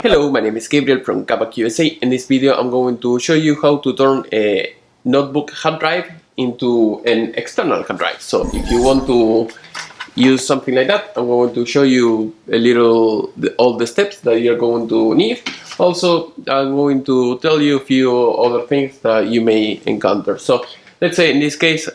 Hello, my name is Gabriel from GabakUSA. In this video, I'm going to show you how to turn a notebook hard drive into an external hard drive. So if you want to use something like that, I'm going to show you a little all the steps that you're going to need. Also, I'm going to tell you a few other things that you may encounter. So let's say in this case,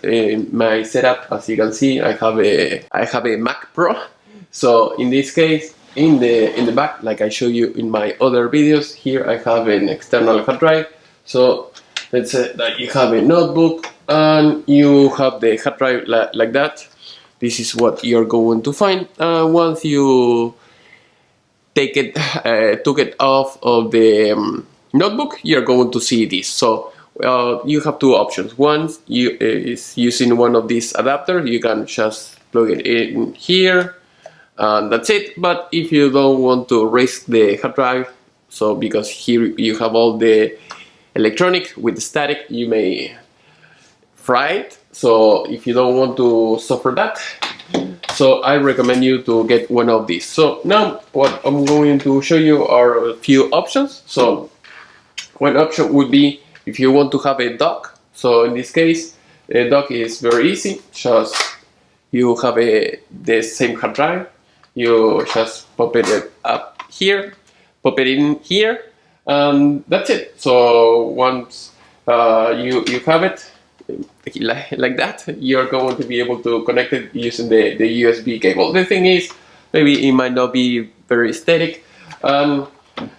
my setup, as you can see, I have a Mac Pro. So in this case, in the back, like I show you in my other videos, here I have an external hard drive. So let's say that you have a notebook and you have the hard drive like that. This is what you're going to find. Once you took it off of the notebook, you're going to see this. So you have two options. One is using one of these adapters. You can just plug it in here. And that's it. But if you don't want to risk the hard drive, so because here you have all the electronics with static, you may fry it. So if you don't want to suffer that, so I recommend you to get one of these. So now what I'm going to show you are a few options. So one option would be if you want to have a dock. So in this case, a dock is very easy. Just you have the same hard drive. You just pop it up here, pop it in here, and that's it. So once you have it like that, you're going to be able to connect it using the USB cable. The thing is, maybe it might not be very static, and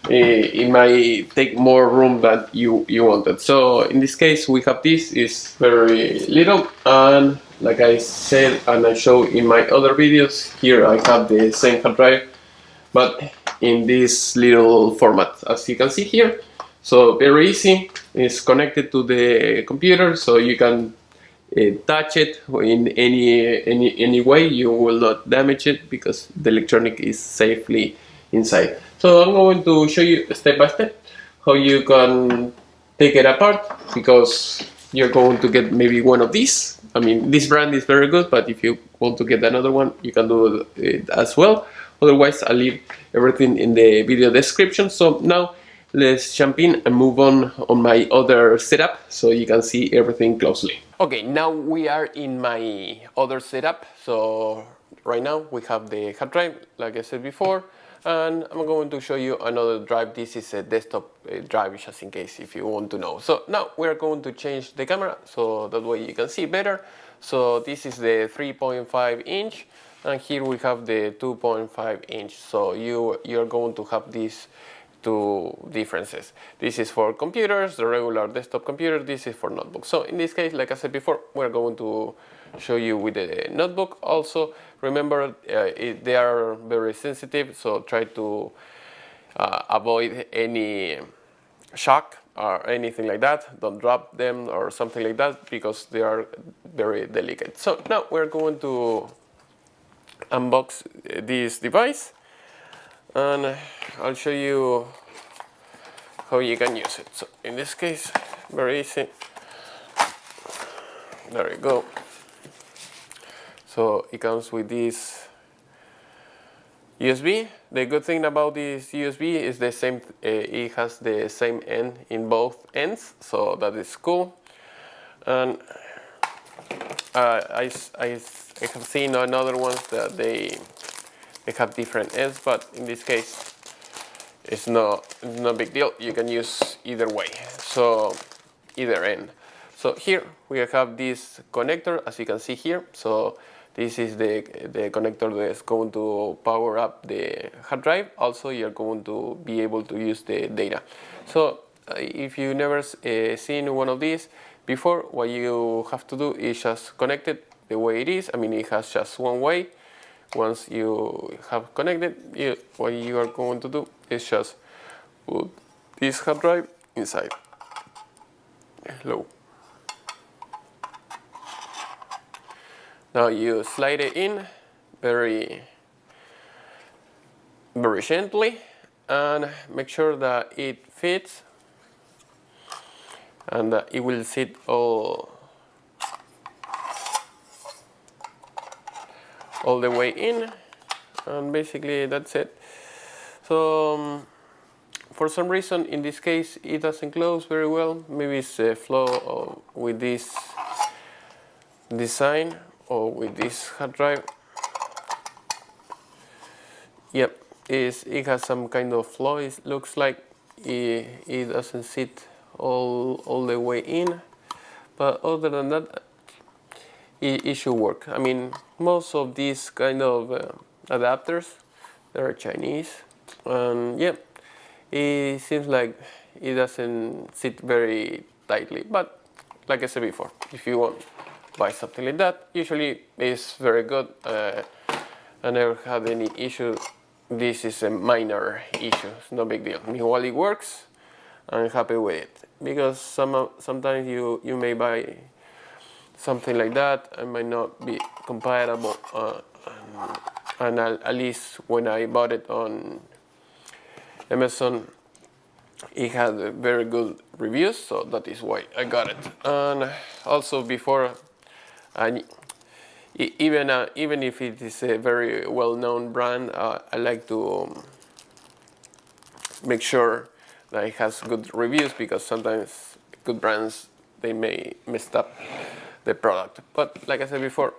it might take more room than you wanted. So in this case, we have this is very little, and like I said and I show in my other videos, here I have the same hard drive, but in this little format, as you can see here. So very easy. It's connected to the computer, so you can touch it in any way. You will not damage it because the electronic is safely inside. So I'm going to show you step by step how you can take it apart, because you're going to get maybe one of these. I mean, this brand is very good, but if you want to get another one, you can do it as well. Otherwise, I'll leave everything in the video description. So now let's jump in and move on my other setup so you can see everything closely. Okay, now we are in my other setup. So right now we have the hard drive, like I said before, and I'm going to show you another drive. This is a desktop drive, just in case if you want to know. So now we're going to change the camera so that way you can see better. So this is the 3.5 inch, and here we have the 2.5 inch. So you're going to have these two differences. This is for computers, the regular desktop computer. This is for notebooks. So in this case, like I said before, we're going to show you with the notebook. Also remember, they are very sensitive, so try to avoid any shock or anything like that. Don't drop them or something like that, because they are very delicate. So now we're going to unbox this device, and I'll show you how you can use it. So in this case, very easy. There you go. So it comes with this USB. The good thing about this USB is the same. It has the same end in both ends, so that is cool. And I have seen on other ones that they have different ends, but in this case, it's no big deal. You can use either way, so either end. So here we have this connector, as you can see here. So this is the connector that is going to power up the hard drive. Also, you're going to be able to use the data. So if you never seen one of these before, what you have to do is just connect it the way it is. I mean, it has just one way. Once you have connected, what you are going to do is just put this hard drive inside. Hello. Now you slide it in very gently, and make sure that it fits and that it will sit all the way in, and basically that's it. So For some reason, in this case, it doesn't close very well. Maybe it's a flaw with this design or with this hard drive. Yep, it has some kind of flaw. It looks like it doesn't sit all the way in. But other than that, it should work. I mean, most of these kind of adapters, they're Chinese. And yeah, it seems like it doesn't sit very tightly. But like I said before, if you want to buy something like that, usually it's very good. I never had any issue. This is a minor issue, it's no big deal. Meanwhile, it works, I'm happy with it. Because sometimes you may buy something like that and might not be compatible. And at least when I bought it on Amazon, it had very good reviews, so that is why I got it. And also before, even if it is a very well-known brand, I like to make sure that it has good reviews, because sometimes good brands, they may mess up the product. But like I said before,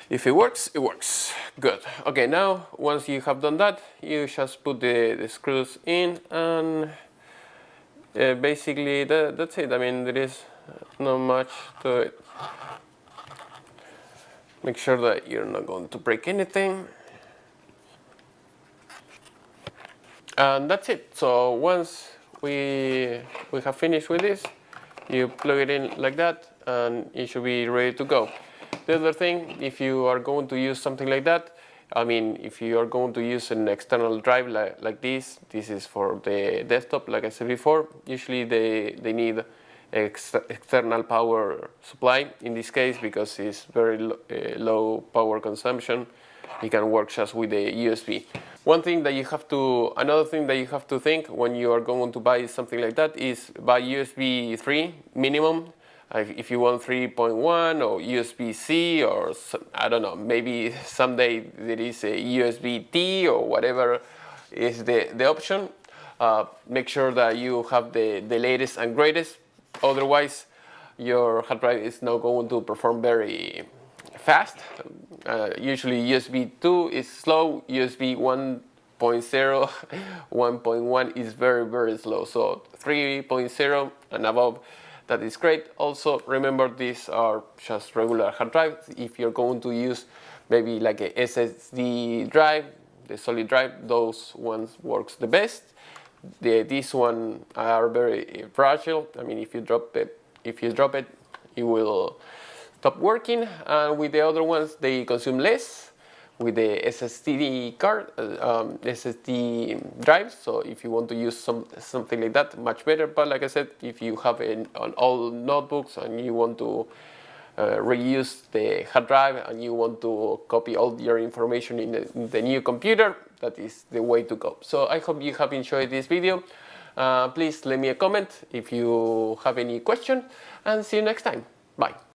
if it works, it works. Good. Okay, now once you have done that, you just put the screws in, and basically that's it. I mean, there is not much to it. Make sure that you're not going to break anything. And that's it. So once we have finished with this, you plug it in like that, and it should be ready to go. The other thing, if you are going to use something like that, I mean, if you are going to use an external drive like this is for the desktop, like I said before. Usually they need external power supply. In this case, because it's very low power consumption, it can work just with the USB. Another thing that you have to think when you are going to buy something like that is buy USB 3 minimum. If you want 3.1 or USB-C, or I don't know, maybe someday there is a USB-T or whatever is the option. Make sure that you have the latest and greatest. Otherwise, your hard drive is not going to perform very fast. Usually USB 2 is slow, USB 1.0, 1.1 is very slow. So 3.0 and above, that is great. Also, remember, these are just regular hard drives. If you're going to use maybe like a SSD drive, the solid drive, those ones works the best. These ones are very fragile. I mean, if you drop it, it will stop working. And with the other ones, they consume less with the SSD card, SSD drive. So if you want to use something like that, much better. But like I said, if you have an old notebooks and you want to reuse the hard drive and you want to copy all your information in the new computer, that is the way to go. So I hope you have enjoyed this video. Please leave me a comment if you have any question, and see you next time. Bye.